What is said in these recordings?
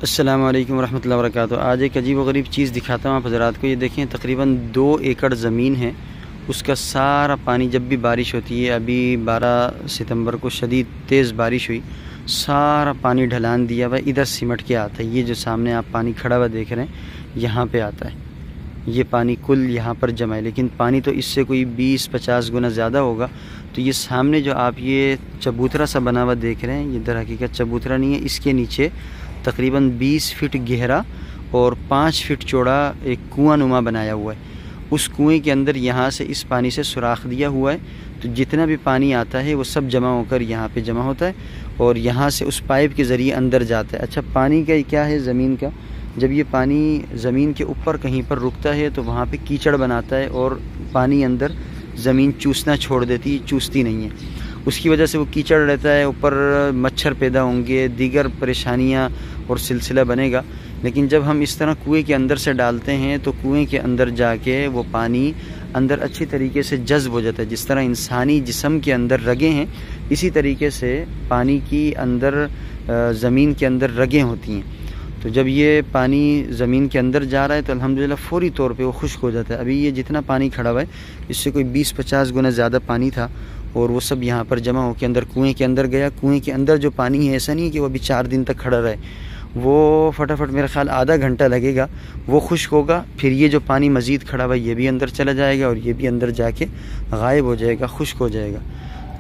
अस्सलामु अलैकुम रहमतुल्लाहि व बरकातुहू। आज एक अजीब व गरीब चीज़ दिखाता हूँ आप हज़रात को। ये देखें, तकरीबन 2 एकड़ ज़मीन है, उसका सारा पानी जब भी बारिश होती है, अभी 12 सितंबर को शदीद तेज़ बारिश हुई, सारा पानी ढलान दिया हुआ इधर सिमट के आता है। ये जो सामने आप पानी खड़ा हुआ देख रहे हैं, यहाँ पे आता है ये पानी, कुल यहाँ पर जमा है, लेकिन पानी तो इससे कोई 20-50 गुना ज़्यादा होगा। तो ये सामने जो आप ये चबूतरा सा बना हुआ देख रहे हैं, ये दर हकीकत चबूतरा नहीं है, इसके नीचे तकरीबन 20 फीट गहरा और 5 फीट चौड़ा एक कुआं नुमा बनाया हुआ है। उस कुएं के अंदर यहाँ से इस पानी से सुराख दिया हुआ है, तो जितना भी पानी आता है वो सब जमा होकर यहाँ पे जमा होता है और यहाँ से उस पाइप के ज़रिए अंदर जाता है। अच्छा, पानी का क्या है, ज़मीन का, जब ये पानी ज़मीन के ऊपर कहीं पर रुकता है तो वहाँ पे कीचड़ बनाता है और पानी अंदर ज़मीन चूसना छोड़ देती है, चूसती नहीं है। उसकी वजह से वो कीचड़ रहता है, ऊपर मच्छर पैदा होंगे, दीगर परेशानियाँ और सिलसिला बनेगा। लेकिन जब हम इस तरह कुएं के अंदर से डालते हैं तो कुएं के अंदर जाके वो पानी अंदर अच्छी तरीके से जज़्ब हो जाता है। जिस तरह इंसानी जिस्म के अंदर रगें हैं, इसी तरीके से पानी की अंदर ज़मीन के अंदर रगें होती हैं। तो जब ये पानी ज़मीन के अंदर जा रहा है तो अल्हम्दुलिल्लाह फ़ौरी तौर पे वो खुश्क हो जाता है। अभी ये जितना पानी खड़ा हुआ है, इससे कोई 20-50 गुना ज़्यादा पानी था और वो सब यहाँ पर जमा होकर अंदर कुएं के अंदर गया। कुएं के अंदर जो पानी है, ऐसा नहीं है कि वो अभी 4 दिन तक खड़ा रहे, वो फटाफट मेरा ख्याल आधा घंटा लगेगा, वो खुश्क होगा। फिर ये जो पानी मज़ीद खड़ा हुआ है ये भी अंदर चला जाएगा और ये भी अंदर जाके गायब हो जाएगा, खुश्क हो जाएगा।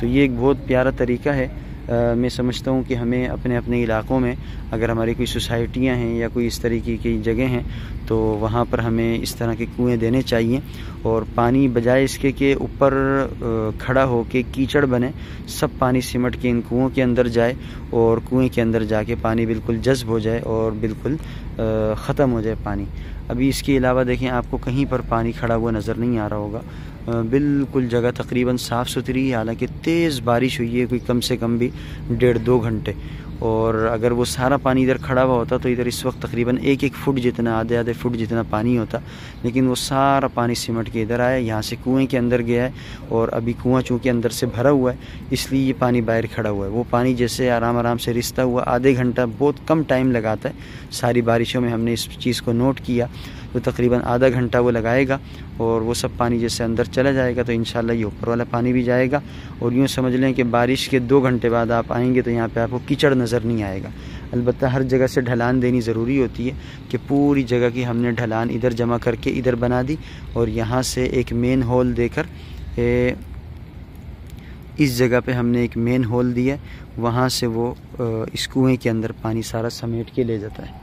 तो ये एक बहुत प्यारा तरीका है। मैं समझता हूँ कि हमें अपने अपने इलाक़ों में अगर हमारी कोई सोसाइटियाँ हैं या कोई इस तरीके की जगह हैं तो वहाँ पर हमें इस तरह के कुएं देने चाहिए और पानी बजाय इसके कि ऊपर खड़ा हो के कीचड़ बने, सब पानी सिमट के इन कुओं के अंदर जाए और कुएं के अंदर जाके पानी बिल्कुल जज़्ब हो जाए और बिल्कुल ख़त्म हो जाए पानी। अभी इसके अलावा देखें, आपको कहीं पर पानी खड़ा हुआ नज़र नहीं आ रहा होगा, बिल्कुल जगह तकरीबन साफ़ सुथरी है। हालांकि तेज़ बारिश हुई है, कोई कम से कम भी 1.5-2 घंटे, और अगर वो सारा पानी इधर खड़ा हुआ होता तो इधर इस वक्त तकरीबन 1-1 फुट जितना, आधे फुट जितना पानी होता। लेकिन वो सारा पानी सिमट के इधर आया, यहाँ से कुएं के अंदर गया है और अभी कुआं चूँकि अंदर से भरा हुआ है इसलिए ये पानी बाहर खड़ा हुआ है। वो पानी जैसे आराम आराम से रिश्ता हुआ, आधे घंटा बहुत कम टाइम लगाता है। सारी बारिशों में हमने इस चीज़ को नोट किया, तो तकरीबन आधा घंटा वो लगाएगा और वो सब पानी जैसे अंदर चला जाएगा तो इंशाल्लाह ये ऊपर वाला पानी भी जाएगा। और यूँ समझ लें कि बारिश के 2 घंटे बाद आप आएंगे तो यहाँ पे आपको कीचड़ नज़र नहीं आएगा। अलबत्ता हर जगह से ढलान देनी ज़रूरी होती है कि पूरी जगह की हमने ढलान इधर जमा करके इधर बना दी और यहाँ से एक मेन होल देकर इस जगह पे हमने एक मेन होल दिया, वहाँ से वो इस कुएँ के अंदर पानी सारा समेट के ले जाता है।